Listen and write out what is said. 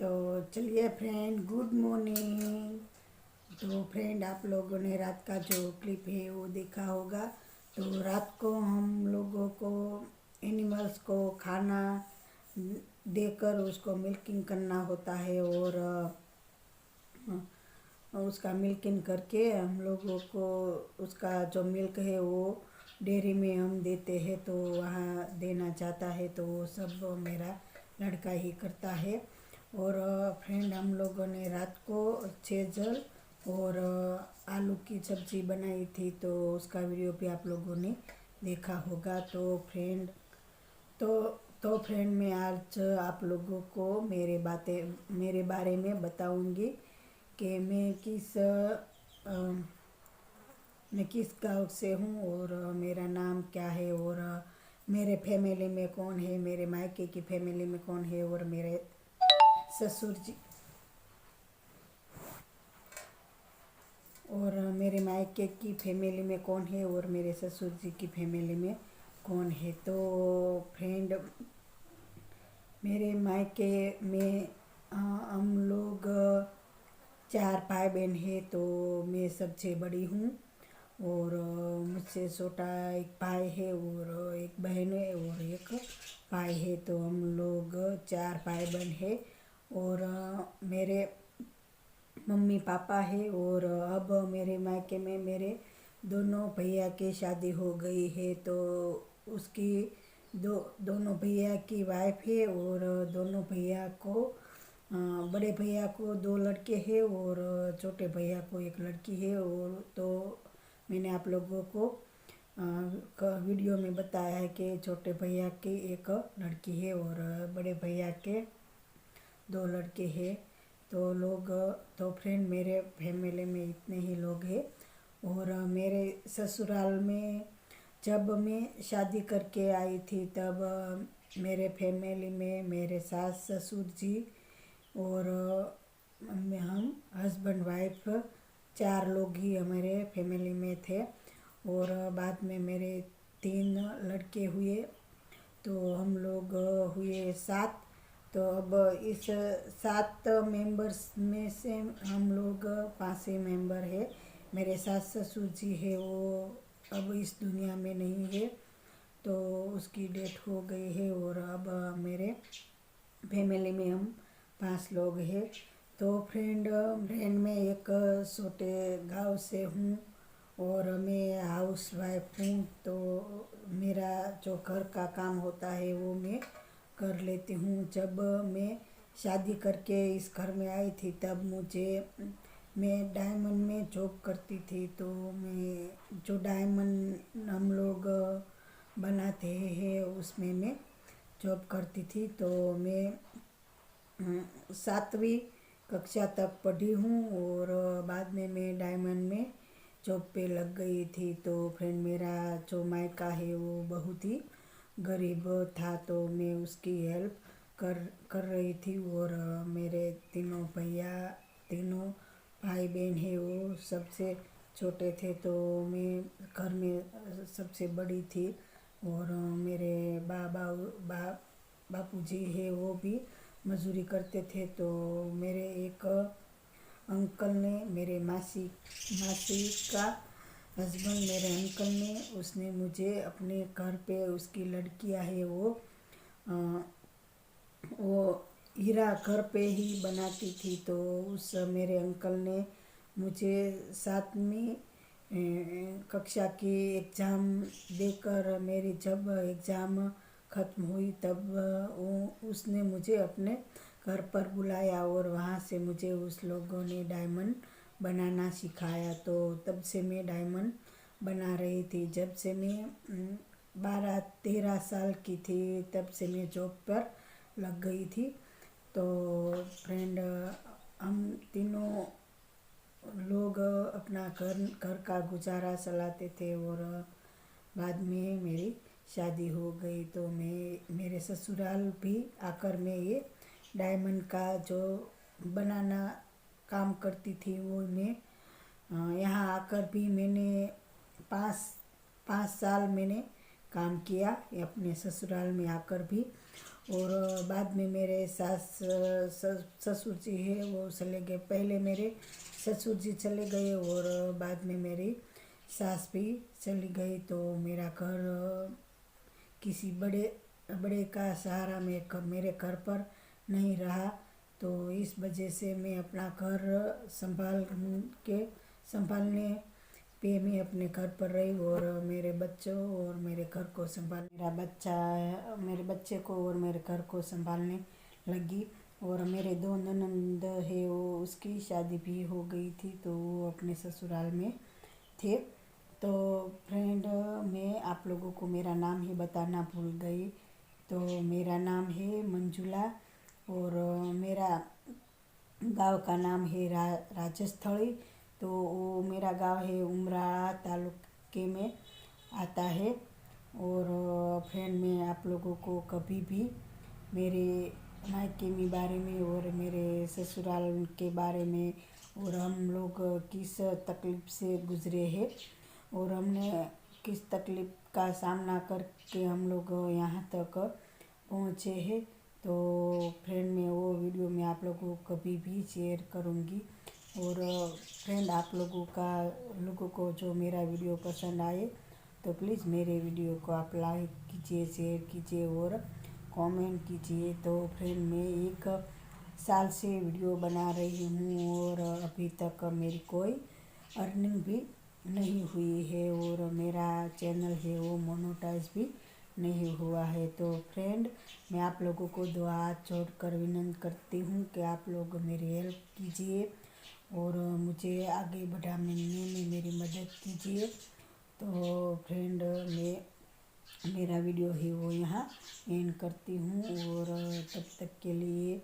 तो चलिए friend, good morning. तो फ्रेंड, आप लोगों ने रात का जो क्लिप है वो देखा होगा। तो रात को हम लोगों को एनिमल्स को खाना देकर उसको मिल्किंग करना होता है और उसका मिल्किंग करके हम लोगों को उसका जो मिल्क है वो डेयरी में हम देते हैं। तो वहाँ देना चाहता है तो वो सब मेरा लड़का ही करता है। और फ्रेंड, हम लोगों ने रात को छेजल और आलू की सब्ज़ी बनाई थी, तो उसका वीडियो भी आप लोगों ने देखा होगा। तो तो फ्रेंड, मैं आज आप लोगों को मेरे बारे में बताऊंगी कि मैं किस गाँव से हूँ और मेरा नाम क्या है और मेरे फैमिली में कौन है, मेरे मायके की फैमिली में कौन है और ससुर जी मेरे मायके की फैमिली में कौन है और मेरे ससुर जी की फैमिली में कौन है। तो फ्रेंड, मेरे मायके में हम लोग चार भाई बहन है। तो मैं सबसे बड़ी हूँ और मुझसे छोटा एक भाई है और एक बहन है और एक भाई है। तो हम लोग चार भाई बहन है और मेरे मम्मी पापा है। और अब मेरे मायके में मेरे दोनों भैया की शादी हो गई है। तो उसकी दोनों भैया की वाइफ है और दोनों भैया को बड़े भैया को दो लड़के हैं और छोटे भैया को एक लड़की है। और तो मैंने आप लोगों को वीडियो में बताया है कि छोटे भैया की एक लड़की है और बड़े भैया के दो लड़के हैं। तो फ्रेंड, मेरे फैमिली में इतने ही लोग हैं। और मेरे ससुराल में जब मैं शादी करके आई थी तब मेरे फैमिली में मेरे सास ससुर जी और हम हस्बैंड वाइफ चार लोग ही हमारे फैमिली में थे। और बाद में मेरे तीन लड़के हुए तो हम लोग हुए सात। तो अब इस सात मेंबर्स में से हम लोग पाँच ही मेंबर है। मेरे सास ससुर जी है वो अब इस दुनिया में नहीं है, तो उसकी डेथ हो गई है। और अब मेरे फैमिली में हम पांच लोग हैं। तो फ्रेंड मैं एक छोटे गांव से हूँ और मैं हाउस वाइफ हूँ। तो मेरा जो घर का काम होता है वो मैं कर लेती हूँ। जब मैं शादी करके इस घर में आई थी तब मैं डायमंड में जॉब करती थी। तो मैं जो डायमंड हम लोग बनाते हैं उसमें मैं जॉब करती थी। तो मैं सातवीं कक्षा तक पढ़ी हूँ और बाद में मैं डायमंड में जॉब पे लग गई थी। तो फ्रेंड, मेरा जो मायका है वो बहुत ही गरीब था, तो मैं उसकी हेल्प कर रही थी। और मेरे तीनों भाई बहन है वो सबसे छोटे थे। तो मैं घर में सबसे बड़ी थी और मेरे बापूजी है वो भी मजदूरी करते थे। तो मेरे एक अंकल ने, मेरे मासी का हस्बैंड, मेरे अंकल ने, उसने मुझे अपने घर पे उसकी लड़कियां है वो हीरा घर पे ही बनाती थी। तो उस मेरे अंकल ने मुझे सातवीं कक्षा की एग्ज़ाम देकर मेरी जब एग्ज़ाम ख़त्म हुई तब उसने मुझे अपने घर पर बुलाया और वहाँ से मुझे उस लोगों ने डायमंड बनाना सिखाया। तो तब से मैं डायमंड बना रही थी। जब से मैं 12-13 साल की थी तब से मैं जॉब पर लग गई थी। तो फ्रेंड, हम तीनों लोग अपना घर का गुजारा चलाते थे और बाद में मेरी शादी हो गई। तो मेरे ससुराल भी आकर मैं ये डायमंड का जो बनाना काम करती थी वो मैं यहाँ आकर भी मैंने पाँच पाँच साल मैंने काम किया ये अपने ससुराल में आकर भी। और बाद में मेरे ससुर जी है वो चले गए। पहले मेरे ससुर जी चले गए और बाद में मेरी सास भी चली गई। तो मेरा घर किसी बड़े बड़े का सहारा में मेरे घर पर नहीं रहा। तो इस वजह से मैं अपना घर संभालने पे मैं अपने घर पर रही और मेरे बच्चों और मेरे घर को संभाल मेरे बच्चे को और मेरे घर को संभालने लगी। और मेरे दो ननंद है वो उसकी शादी भी हो गई थी, तो वो अपने ससुराल में थे। तो फ्रेंड, मैं आप लोगों को मेरा नाम ही बताना भूल गई। तो मेरा नाम है मंजुला और मेरा गांव का नाम है राजस्थली। तो वो मेरा गांव है उमराड़ा तालुके में आता है। और फ्रेंड, मैं आप लोगों को कभी भी मेरे मायके के बारे में और मेरे ससुराल के बारे में और हम लोग किस तकलीफ़ से गुज़रे हैं और हमने किस तकलीफ़ का सामना करके हम लोग यहाँ तक पहुँचे हैं, तो फ्रेंड मैं वो वीडियो में आप लोगों को कभी भी शेयर करूँगी। और फ्रेंड, आप लोगों को जो मेरा वीडियो पसंद आए तो प्लीज़ मेरे वीडियो को आप लाइक कीजिए, शेयर कीजिए और कमेंट कीजिए। तो फ्रेंड, मैं 1 साल से वीडियो बना रही हूँ और अभी तक मेरी कोई अर्निंग भी नहीं हुई है और मेरा चैनल है वो मोनेटाइज भी नहीं हुआ है। तो फ्रेंड, मैं आप लोगों को दो हाथ जोड़कर विनम्र करती हूँ कि आप लोग मेरी हेल्प कीजिए और मुझे आगे बढ़ाने में मेरी मदद कीजिए। तो फ्रेंड, मैं मेरा वीडियो है वो यहाँ एंड करती हूँ और तब तक के लिए